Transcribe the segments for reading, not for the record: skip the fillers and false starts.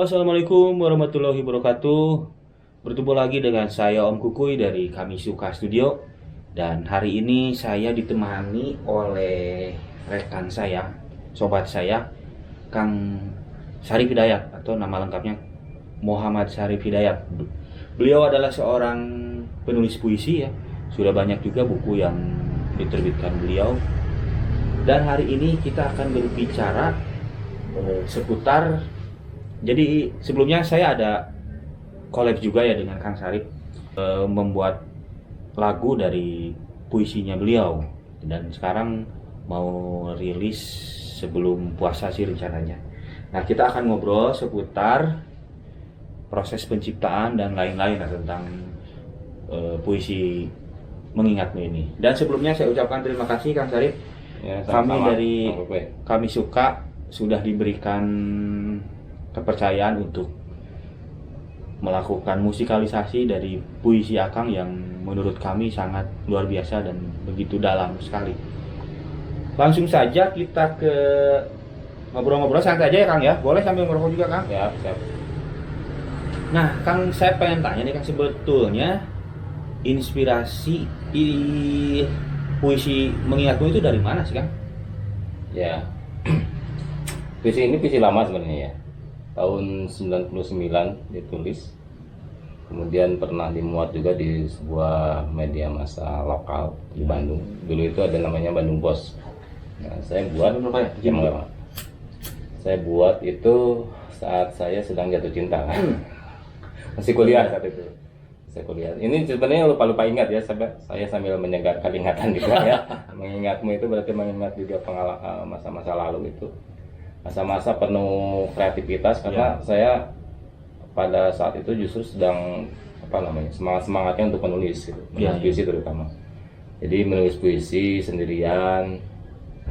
Assalamualaikum warahmatullahi wabarakatuh. Bertemu lagi dengan saya Om Kukuy dari Kami Suka Studio. Dan hari ini saya ditemani oleh rekan saya, sobat saya, Kang Syarif Hidayat, atau nama lengkapnya Muhammad Syarif Hidayat. Beliau adalah seorang penulis puisi ya. Sudah banyak juga buku yang diterbitkan beliau. Dan hari ini kita akan berbicara seputar. Jadi sebelumnya saya ada collab juga ya dengan Kang Syarif, membuat lagu dari puisinya beliau, dan sekarang mau rilis sebelum puasa sih rencananya. Nah, kita akan ngobrol seputar proses penciptaan dan lain-lain tentang puisi Mengingatmu ini. Dan sebelumnya saya ucapkan terima kasih Kang Syarif. Ya, Kami sama-sama. dari Kami Suka sudah diberikan kepercayaan untuk melakukan musikalisasi dari puisi Akang yang menurut kami sangat luar biasa dan begitu dalam sekali. Langsung saja kita ke ngobrol-ngobrol santai aja ya Kang ya. Boleh sambil ngerokok juga Kang? Ya, siap. Nah Kang, saya pengen tanya nih Kang, sebetulnya inspirasi puisi Mengingatmu itu dari mana sih Kang? Ya. Puisi ini puisi lama sebenarnya ya. Tahun 99 ditulis. Kemudian pernah dimuat juga di sebuah media massa lokal di Bandung. Dulu itu ada namanya Bandung Pos. Nah, saya buat Saya buat itu saat saya sedang jatuh cinta. Masih kuliah saat itu. Saya kuliah. Ini sebenarnya lupa-lupa ingat ya, saya sambil menyegarkan ingatan juga ya. Mengingatmu itu berarti mengingat juga pengalaman masa-masa lalu itu. Masa-masa penuh kreativitas karena saya pada saat itu justru sedang semangatnya untuk menulis gitu. Menulis puisi terutama. Jadi menulis puisi sendirian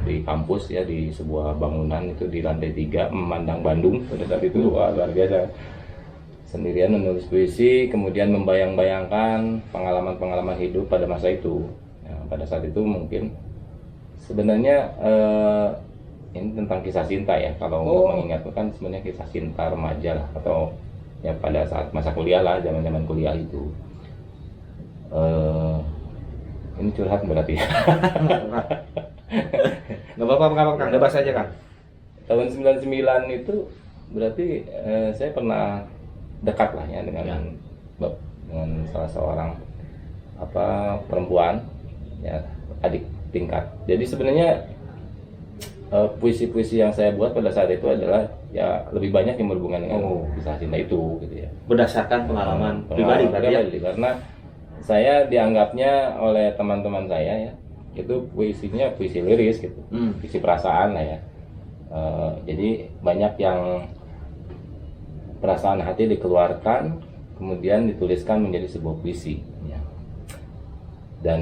di kampus ya, di sebuah bangunan itu di lantai 3 memandang Bandung pada saat itu. Wah, luar biasa. Sendirian menulis puisi, kemudian membayang-bayangkan pengalaman-pengalaman hidup pada masa itu. Ya, pada saat itu mungkin sebenarnya ini tentang kisah cinta ya. Kalau untuk mengingatku kan sebenarnya kisah cinta remaja lah, atau ya pada saat masa kuliah lah, zaman-zaman kuliah itu. Ini curhat berarti ya. Nggak apa-apa Kang, bebas aja Kang. Tahun 99 itu berarti saya pernah dekat lah ya dengan salah seorang perempuan ya, adik tingkat. Jadi sebenarnya puisi-puisi yang saya buat pada saat itu adalah ya lebih banyak yang berhubungan dengan kisah cinta itu gitu ya. Berdasarkan pengalaman pribadi ya? Karena saya dianggapnya oleh teman-teman saya ya, itu puisinya puisi liris gitu, puisi perasaan lah ya. Jadi banyak yang perasaan hati dikeluarkan kemudian dituliskan menjadi sebuah puisi ya. Dan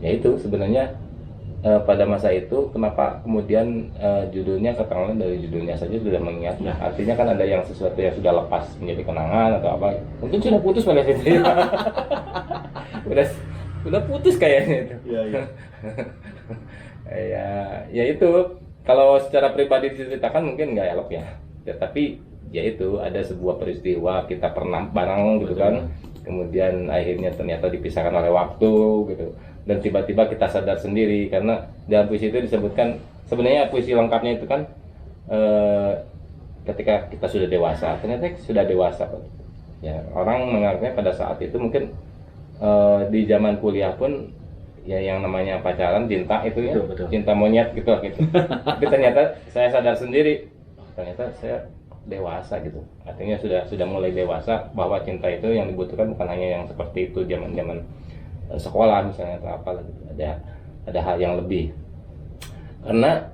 ya itu sebenarnya pada masa itu kenapa kemudian judulnya keterangan dari judulnya saja sudah mengingat. Nah, artinya kan ada yang sesuatu yang sudah lepas menjadi kenangan atau apa, mungkin sudah putus pada saat itu. udah putus kayaknya itu. Ya itu kalau secara pribadi diceritakan mungkin nggak elok ya, tapi ya itu ada sebuah peristiwa kita pernah bareng gitu kan, kemudian akhirnya ternyata dipisahkan oleh waktu gitu, dan tiba-tiba kita sadar sendiri karena dalam puisi itu disebutkan sebenarnya puisi lengkapnya itu kan ketika kita sudah dewasa, ternyata sudah dewasa ya. Orang menganggapnya pada saat itu mungkin di zaman kuliah pun ya yang namanya pacaran, cinta itu ya, betul. Cinta monyet gitu. Tapi ternyata saya sadar sendiri, ternyata saya dewasa gitu. Artinya sudah mulai dewasa, bahwa cinta itu yang dibutuhkan bukan hanya yang seperti itu zaman-zaman sekolah misalnya atau apa gitu. Ada hal yang lebih. Karena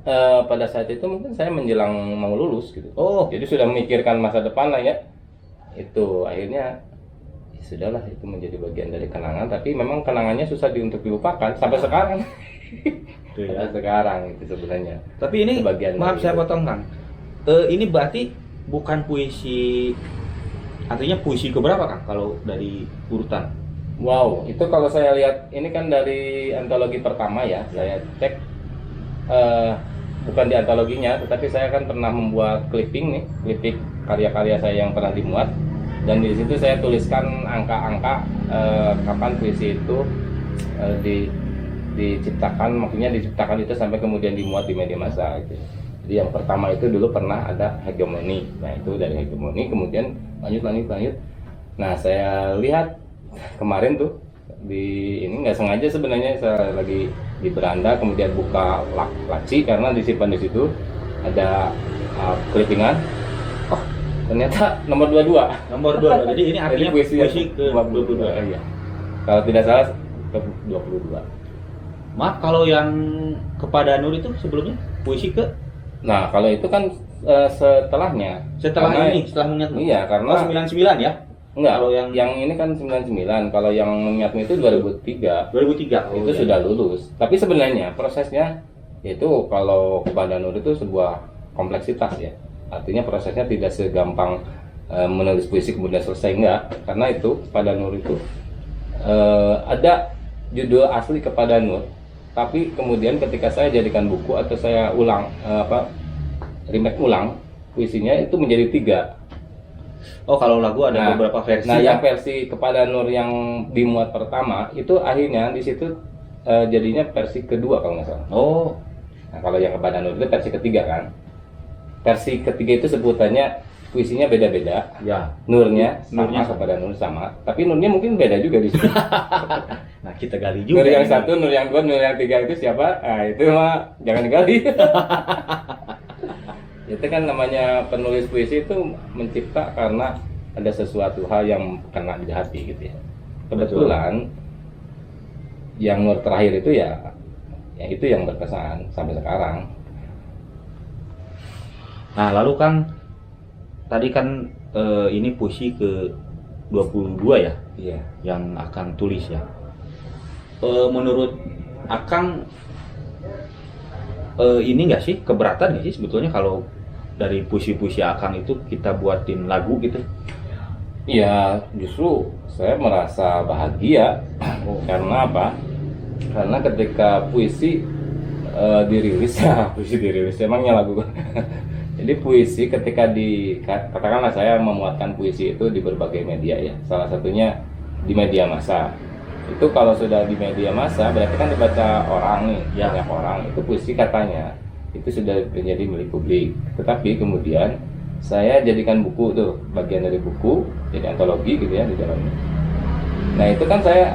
pada saat itu mungkin saya menjelang mau lulus gitu. Jadi sudah memikirkan masa depan lah ya. Itu akhirnya ya sudahlah, itu menjadi bagian dari kenangan, tapi memang kenangannya susah untuk dilupakan sampai sekarang. Sampai sekarang itu sebenarnya. Tapi ini maaf saya potong Kang. Ini berarti bukan puisi, artinya puisi keberapa Kang kalau dari urutan? Wow, itu kalau saya lihat ini kan dari antologi pertama ya, saya cek bukan di antologinya, tetapi saya kan pernah membuat clipping karya-karya saya yang pernah dimuat, dan di situ saya tuliskan angka-angka kapan puisi itu diciptakan, maksudnya diciptakan itu sampai kemudian dimuat di media massa gitu. Jadi yang pertama itu dulu pernah ada hegemoni, nah itu dari hegemoni kemudian lanjut. Nah saya lihat kemarin tuh ini nggak sengaja sebenarnya, saya lagi di beranda kemudian buka laci karena disimpan di situ ada clippingan. Oh ternyata nomor 22. Nomor 2. Jadi ini artinya puisi ke 22. Iya. Kalau tidak salah ke 22. Maaf, kalau yang kepada Nur itu sebelumnya puisi ke? Nah kalau itu kan setelahnya. Setelah mengingat. Iya karena 99 ya. Enggak, kalau yang ini kan 99, kalau yang mengingatmu itu 2003. 2003. Itu sudah lulus. Tapi sebenarnya prosesnya itu kalau kepada Nur itu sebuah kompleksitas ya. Artinya prosesnya tidak segampang menulis puisi kemudian selesai, enggak. Karena itu kepada Nur itu ada judul asli kepada Nur. Tapi kemudian ketika saya jadikan buku atau saya remake ulang puisinya itu menjadi 3. Oh kalau lagu ada beberapa versi. Nah yang versi kepada Nur yang dimuat pertama itu akhirnya di situ jadinya versi kedua kalau nggak salah. Oh. Nah kalau yang kepada Nur itu versi ketiga kan. Versi ketiga itu sebutannya puisinya beda-beda. Ya. Nurnya kepada Nur sama. Tapi Nurnya mungkin beda juga di situ. Nah kita gali juga. Nur yang 1, Nur yang 2, Nur yang 3 itu siapa? Nah itu mah jangan digali. Itu kan namanya penulis puisi itu mencipta karena ada sesuatu hal yang kena di hati gitu ya. Kebetulan yang Nur terakhir itu ya itu yang berkesan sampai sekarang. Nah lalu kan tadi kan ini puisi ke 22 ya. Iya. Yang akan tulis ya. Menurut Akang ini nggak sih keberatan nggak sih sebetulnya kalau dari puisi-puisi Akang itu kita buatin lagu gitu? Iya, justru saya merasa bahagia. Karena apa? Karena ketika puisi dirilis ya, puisi dirilis emangnya lagu. Jadi puisi ketika katakanlah saya memuatkan puisi itu di berbagai media ya. Salah satunya di media massa. Itu kalau sudah di media massa berarti kan dibaca orang nih, banyak orang. Itu puisi katanya itu sudah menjadi milik publik. Tetapi kemudian saya jadikan buku tuh, bagian dari buku, jadi antologi gitu ya di dalamnya. Nah itu kan saya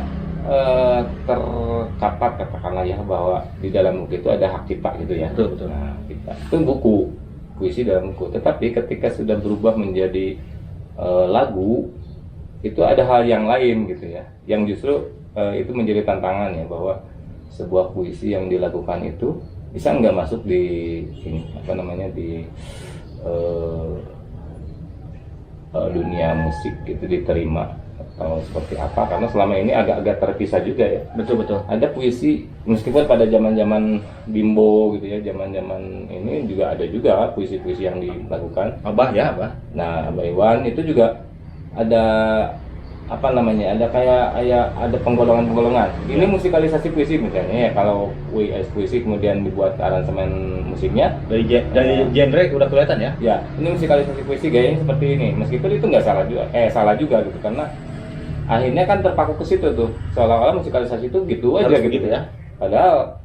tercatat katakanlah ya bahwa di dalam buku itu ada hak cipta gitu ya. Betul. Nah kita itu buku, puisi dalam buku. Tetapi ketika sudah berubah menjadi lagu, itu ada hal yang lain gitu ya, yang justru itu menjadi tantangan ya, bahwa sebuah puisi yang dilakukan itu bisa nggak masuk di ini di dunia musik itu diterima atau seperti apa, karena selama ini agak-agak terpisah juga ya. Betul. Ada puisi meskipun pada zaman-zaman Bimbo gitu ya, zaman-zaman ini juga ada juga puisi-puisi yang dilakukan. Abah. Nah, Abah Iwan itu juga ada ada kayak ada penggolongan. Ini musikalisasi puisi misalnya ya, kalau puisi kemudian dibuat aransemen musiknya dari genre udah kelihatan ya. Ya, ini musikalisasi puisi gayanya seperti ini. Meskipun itu nggak salah juga gitu, karena akhirnya kan terpaku ke situ tuh. Seolah-olah musikalisasi itu gitu aja gitu ya. Padahal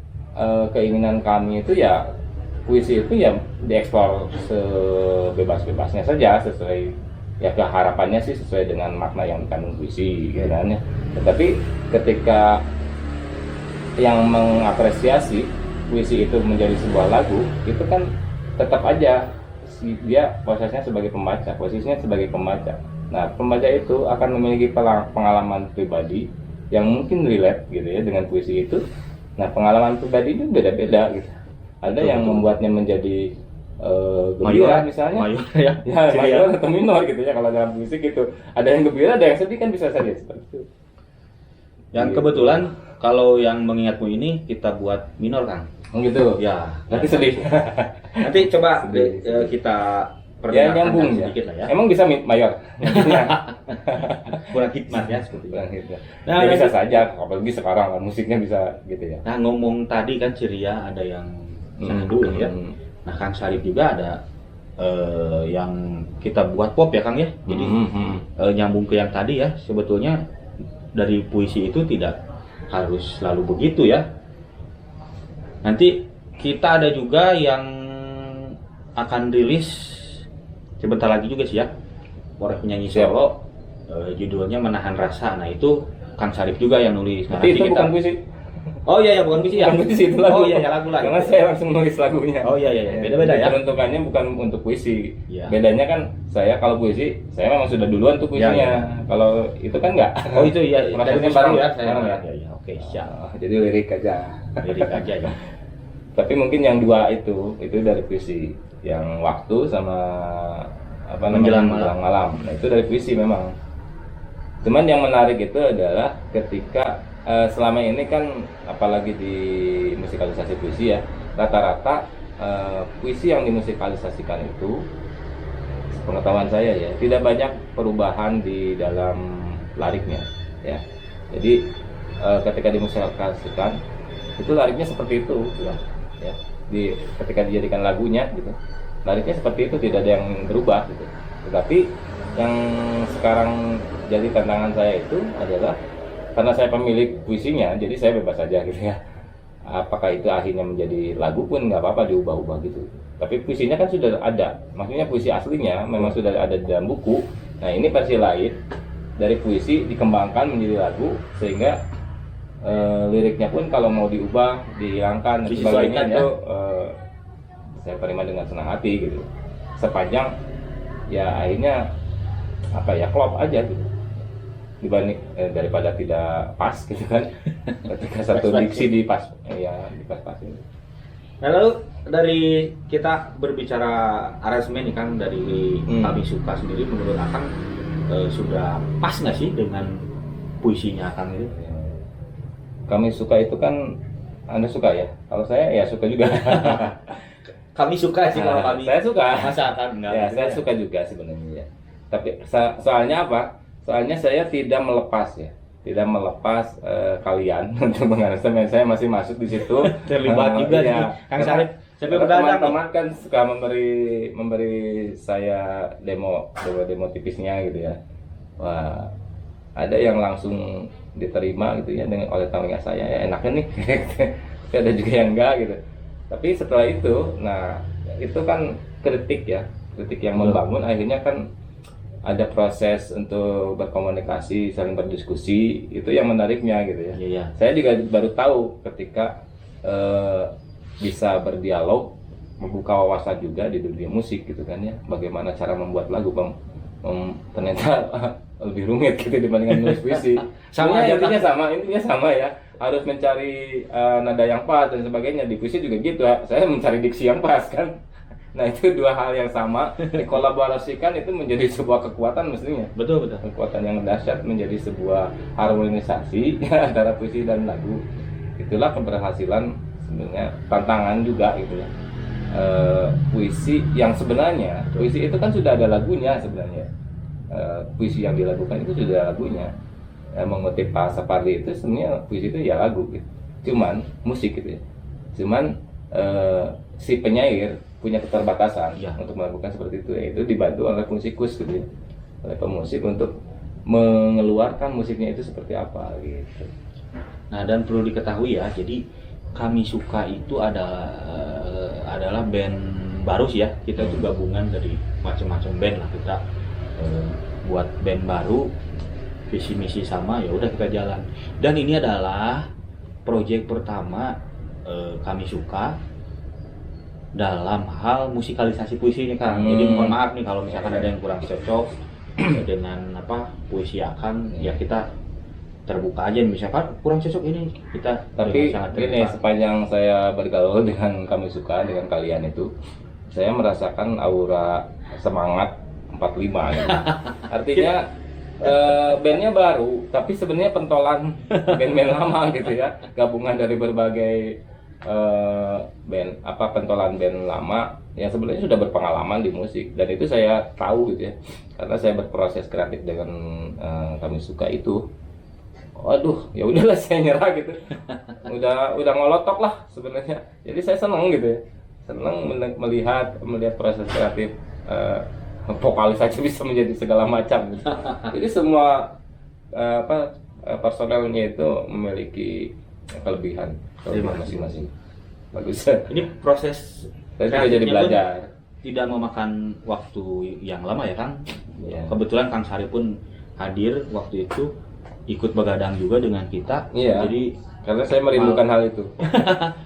keinginan kami itu ya puisi itu ya dieksplor sebebas-bebasnya saja, sesuai ya harapannya sih sesuai dengan makna yang dikandung puisi gitu kan ya. Tetapi ketika yang mengapresiasi puisi itu menjadi sebuah lagu, itu kan tetap aja dia posisinya sebagai pembaca. Nah, pembaca itu akan memiliki pengalaman pribadi yang mungkin relate gitu ya dengan puisi itu. Nah, pengalaman pribadi itu beda-beda gitu. Ada yang membuatnya menjadi gembira misalnya, mayor atau minor gitu ya kalau dalam musik gitu. Ada yang gembira, ada yang sedih kan bisa saja seperti itu. Yang kebetulan kalau yang mengingatmu ini kita buat minor kan? Gitu. Ya. Nanti sedih. Nanti coba kita ya nyambung sedikit lah ya. Emang bisa mayor? Kurang hikmat ya seperti itu. Kurang hikmat. Nah, bisa saja, apalagi sekarang musiknya bisa gitu ya. Nah ngomong tadi kan ceria, ada yang sendu ya. Nah Kang Sarip juga ada yang kita buat pop ya Kang ya. Jadi nyambung ke yang tadi ya, sebetulnya dari puisi itu tidak harus selalu begitu ya. Nanti kita ada juga yang akan rilis sebentar lagi juga sih ya, oleh penyanyi solo, judulnya Menahan Rasa. Nah itu Kang Sarip juga yang nulis. Nah, Tapi itu bukan puisi. Oh iya ya, bukan puisi ya. Bukan puisi, itu lagu. Oh iya ya, lagu lagi. Karena saya langsung nulis lagunya. Oh iya iya, beda-beda ya. Peruntukannya bukan untuk puisi. Iya. Bedanya kan saya kalau puisi, saya memang sudah duluan tuh puisinya. Iya, iya. Kalau itu kan enggak. Oh itu iya, Maksudnya dari bareng ya, ya, saya bareng ya. ya. Oke, siap. Jadi lirik aja. Lirik aja ya. Tapi mungkin yang dua itu dari puisi. Yang waktu sama apa namanya menjelang malam. Nah itu dari puisi memang. Cuman yang menarik itu adalah ketika selama ini kan apalagi di musikalisasi puisi ya, rata-rata puisi yang dimusikalisasikan itu, pengetahuan saya ya, tidak banyak perubahan di dalam liriknya ya. Jadi ketika dimusikalisasikan itu liriknya seperti itu ya. Ketika dijadikan lagunya gitu, liriknya seperti itu, tidak ada yang berubah gitu. Tetapi yang sekarang jadi tantangan saya itu adalah karena saya pemilik puisinya, jadi saya bebas aja gitu ya. Apakah itu akhirnya menjadi lagu pun nggak apa-apa, diubah-ubah gitu. Tapi puisinya kan sudah ada, maksudnya puisi aslinya memang sudah ada di dalam buku. Nah ini versi lain dari puisi dikembangkan menjadi lagu, sehingga liriknya pun kalau mau diubah, dihilangkan, dan sebagainya itu saya terima dengan senang hati gitu. Sepanjang ya akhirnya apa ya, klop aja gitu, dibanding daripada tidak pas gitu kan. Ketika satu diksi di pas pasin. Nah lalu dari kita berbicara aransemen nih Kang, dari Kami Suka sendiri, menurut Akang sudah pas nggak sih dengan puisinya Akang itu? Kami Suka itu kan Anda suka ya? Kalau saya ya suka juga. Kami suka sih kalau kami. Saya suka. Masa Akang enggak? Ya, saya suka juga sebenarnya ya. Tapi soalnya apa? Soalnya saya tidak melepas ya. Tidak melepas kalian untuk mengaransemen. Saya masih masuk di situ. Terlibat juga ya. Kang Sarip sampai berdatang. Teman-teman kan suka memberi saya demo tipisnya gitu ya. Wah, ada yang langsung diterima gitu ya dengan oleh telinga saya, ya enaknya nih. Tapi ada juga yang enggak gitu. Tapi setelah itu, nah itu kan kritik ya, kritik yang membangun. Akhirnya kan ada proses untuk berkomunikasi, saling berdiskusi, itu yang menariknya gitu ya. Iya. Saya juga baru tahu ketika bisa berdialog, membuka wawasan juga di dunia musik gitu kan ya. Bagaimana cara membuat lagu, ternyata lebih rumit gitu dibandingkan nulis puisi. Sama aja, intinya sama ya. Harus mencari nada yang pas dan sebagainya. Di puisi juga gitu, saya mencari diksi yang pas kan. Nah itu dua hal yang sama, dikolaborasikan itu menjadi sebuah kekuatan mestinya. Betul. Kekuatan yang dahsyat, menjadi sebuah harmonisasi antara puisi dan lagu. Itulah keberhasilan sebenarnya, tantangan juga gitu ya. Puisi yang sebenarnya, puisi itu kan sudah ada lagunya sebenarnya. Puisi yang dilakukan itu sudah ada lagunya. Mengutip Pak Sapardi itu sebenarnya puisi itu ya lagu gitu. Cuman musik gitu ya. Cuman si penyair punya keterbatasan ya untuk melakukan seperti itu, yaitu dibantu oleh musikus gitu ya, oleh pemusik untuk mengeluarkan musiknya itu seperti apa gitu. Nah dan perlu diketahui ya, jadi Kami Suka itu adalah band baru sih ya. Kita itu gabungan dari macam-macam band lah, kita buat band baru, visi misi sama, ya udah kita jalan. Dan ini adalah proyek pertama Kami Suka dalam hal musikalisasi puisinya Kang. Jadi mohon maaf nih kalau misalkan ada yang kurang cocok dengan puisi Akang, ya kita terbuka aja, misalkan kurang cocok ini kita. Tapi ini sepanjang saya bergaul dengan Kami Suka, dengan kalian itu, saya merasakan aura semangat 45 gitu. Artinya bandnya baru, tapi sebenarnya pentolan band-band lama gitu ya, gabungan dari berbagai band, pentolan band lama yang sebenarnya sudah berpengalaman di musik. Dan itu saya tahu gitu ya, karena saya berproses kreatif dengan Kami Suka itu. Waduh, ya udahlah saya nyerah gitu. Udah ngolotok lah sebenarnya. Jadi saya senang gitu ya. senang melihat proses kreatif. Vokalis saja bisa menjadi segala macam. Jadi semua personelnya itu memiliki kelebihan masing-masing. Bagus. Ini proses Saya juga jadi kreatifnya pun belajar. tidak memakan waktu yang lama ya Kang. Ya. Kebetulan Kang Sari pun hadir waktu itu, ikut begadang juga dengan kita. Iya. Jadi Karena saya merindukan hal itu.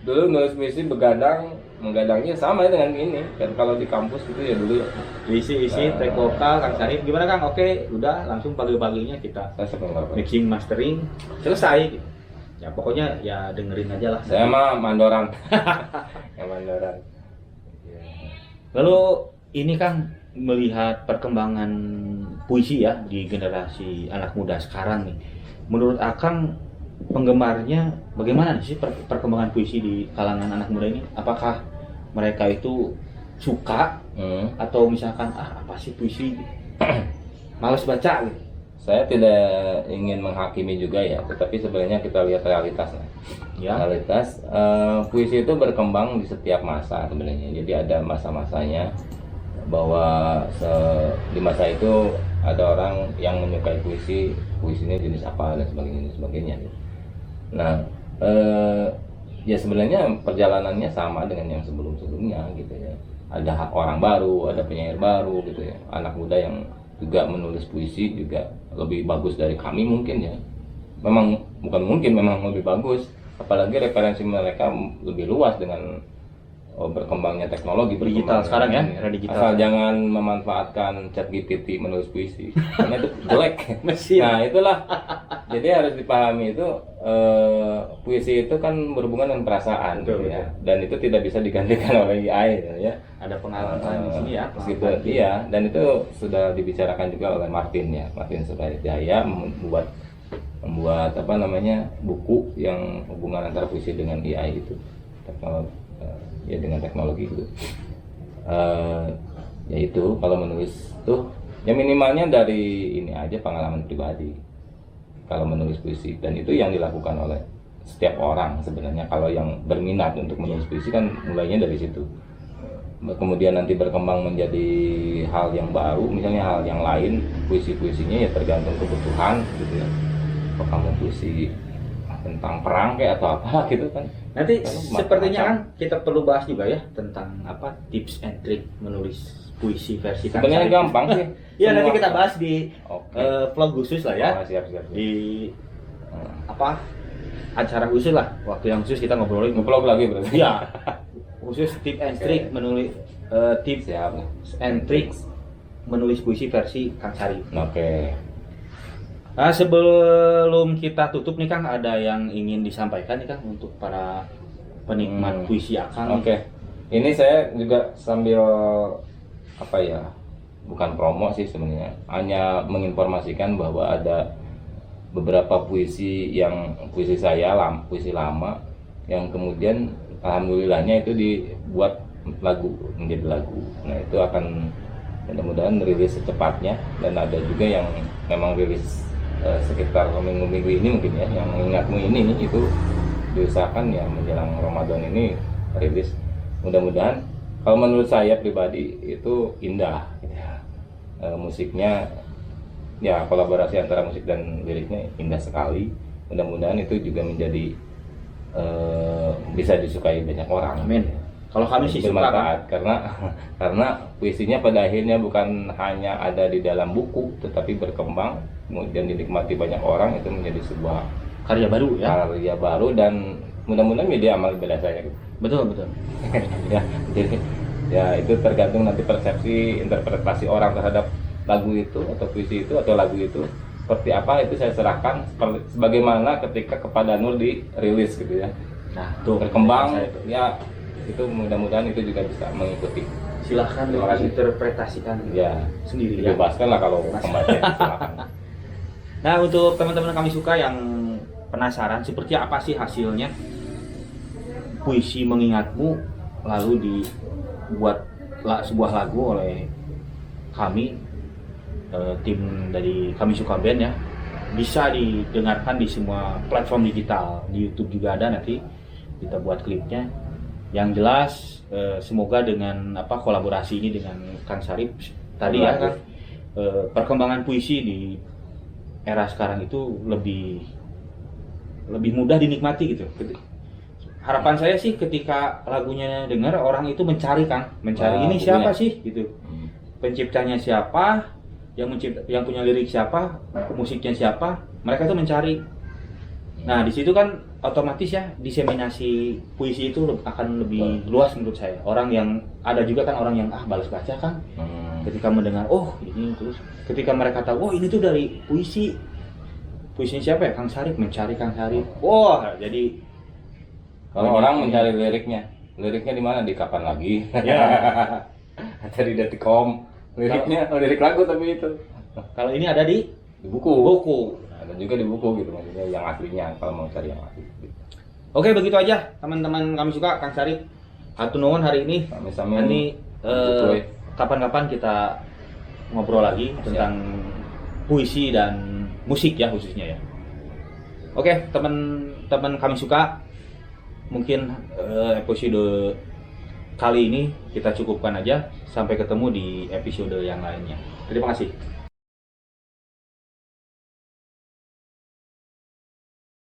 Dulu nulis puisi menggadangnya sama dengan ini. Kan kalau di kampus gitu ya dulu ya. isi track vokal Kang Sari gimana Kang? Oke, udah langsung pagi-paginya kita Saya senang banget. mixing mastering selesai gitu. Ya pokoknya ya dengerin aja lah. Saya mah mandoran. Yang mandoran. Ya. Lalu ini Kang, melihat perkembangan puisi ya di generasi anak muda sekarang nih. Menurut Akang, penggemarnya bagaimana sih perkembangan puisi di kalangan anak muda ini? Apakah mereka itu suka atau misalkan apa sih puisi? Males baca gitu. Saya tidak ingin menghakimi juga ya, tetapi sebenarnya kita lihat realitasnya. Ya. Realitas puisi itu berkembang di setiap masa sebenarnya. Jadi ada masa-masanya bahwa di masa itu ada orang yang menyukai puisinya jenis apa dan sebagainya. Nah, ya sebenarnya perjalanannya sama dengan yang sebelum-sebelumnya gitu ya. Ada orang baru, ada penyair baru gitu ya. Anak muda yang juga menulis puisi juga lebih bagus dari kami mungkin ya. Memang bukan mungkin, memang lebih bagus. Apalagi referensi mereka lebih luas dengan berkembangnya teknologi Digital sekarang ya, era digital. Asal jangan memanfaatkan ChatGPT menulis puisi, karena itu jelek. Mesin. Nah itulah, jadi harus dipahami itu puisi itu kan berhubungan dengan perasaan, Betul, gitu ya. Dan itu tidak bisa digantikan oleh AI, ya. Ada pengalaman di sini ya. Meskipun iya, dan itu sudah dibicarakan juga oleh Martin Suryajaya membuat apa namanya buku yang hubungan antara puisi dengan AI itu, teknologi. Ya dengan teknologi itu yaitu kalau menulis tuh ya minimalnya dari ini aja pengalaman pribadi kalau menulis puisi, dan itu yang dilakukan oleh setiap orang sebenarnya. Kalau yang berminat untuk menulis puisi kan mulainya dari situ, kemudian nanti berkembang menjadi hal yang baru, misalnya hal yang lain, puisinya ya tergantung kebutuhan gitu ya. Apakah mau puisi tentang perang kayak atau apa gitu kan. Nanti sepertinya kan kita perlu bahas juga ya tentang apa tips and trick menulis puisi versi Kang Sebenarnya Sari. gampang sih. Iya, nanti kita bahas di Oke. vlog khusus lah ya. Siap. Di apa acara khusus lah, waktu yang khusus kita ngobrolin. Nge-vlog lagi berarti. Iya. Khusus tips and trick menulis tips Siap. and tricks menulis puisi versi Kang Sari. Oke. Nah, sebelum kita tutup nih Kang, ada yang ingin disampaikan nih Kang untuk para penikmat puisi Akang. Oke. Ini saya juga sambil apa ya? Bukan promo sih sebenarnya. Hanya menginformasikan bahwa ada beberapa puisi saya puisi lama yang kemudian alhamdulillahnya itu dibuat menjadi lagu. Nah, itu akan mudah-mudahan rilis secepatnya, dan ada juga yang memang rilis sekitar minggu-minggu ini mungkin ya, yang mengingatmu ini itu diusahakan ya menjelang Ramadan ini rilis. Mudah-mudahan, kalau menurut saya pribadi itu indah gitu ya. Musiknya ya kolaborasi antara musik dan liriknya indah sekali. Mudah-mudahan itu juga menjadi bisa disukai banyak orang. Amin. Kalau kami sih suka bermanfaat karena puisinya pada akhirnya bukan hanya ada di dalam buku, tetapi berkembang kemudian dinikmati banyak orang, itu menjadi sebuah karya baru ya. Karya baru, dan mudah-mudahan media amal bela saya gitu. Betul. Ya, jadi ya itu tergantung nanti persepsi interpretasi orang terhadap lagu itu atau puisi itu atau lagu itu seperti apa, itu saya serahkan sebagaimana ketika kepada Nur dirilis gitu ya. Nah, tuh Berkembang ya, itu mudah-mudahan itu juga bisa mengikuti. silahkan Terima kasih. interpretasikan Ya, sendiri ya. dibebaskan lah kalau pembaca, silakan. Nah, untuk teman-teman kami suka yang penasaran seperti apa sih hasilnya puisi mengingatmu lalu dibuat sebuah lagu oleh kami, tim dari Kami Suka Band ya, bisa didengarkan di semua platform digital. Di YouTube juga ada, nanti kita buat klipnya. Yang jelas semoga dengan kolaborasi ini dengan Kang Sarip tadi ya kan, perkembangan puisi di era sekarang itu lebih mudah dinikmati gitu. Harapan saya sih ketika lagunya dengar orang itu mencari ini siapa sih gitu, penciptanya siapa, yang punya lirik siapa, musiknya siapa, mereka tuh mencari. Nah di situ kan otomatis ya diseminasi puisi itu akan lebih luas menurut saya. Orang yang ada juga kan orang yang balas baca kan, ketika mendengar ini, terus ketika mereka tahu ini tuh dari puisinya siapa ya, Kang Sarip, mencari Kang Sarip. Jadi kalau orang mencari liriknya di mana, di Kapan Lagi ya. Atau di Detikcom liriknya, lirik lagu, tapi itu Kalau ini ada di buku. Ada juga di buku gitu, maksudnya yang aslinya kalau mau cari yang asli gitu. Oke, begitu aja teman-teman kami suka Kang Sarip. Hatur nuhun hari ini. Sami-sami. Nanti kapan-kapan kita ngobrol lagi tentang puisi dan musik ya khususnya ya. Oke, teman-teman kami suka, mungkin episode kali ini kita cukupkan aja. Sampai ketemu di episode yang lainnya. Terima kasih.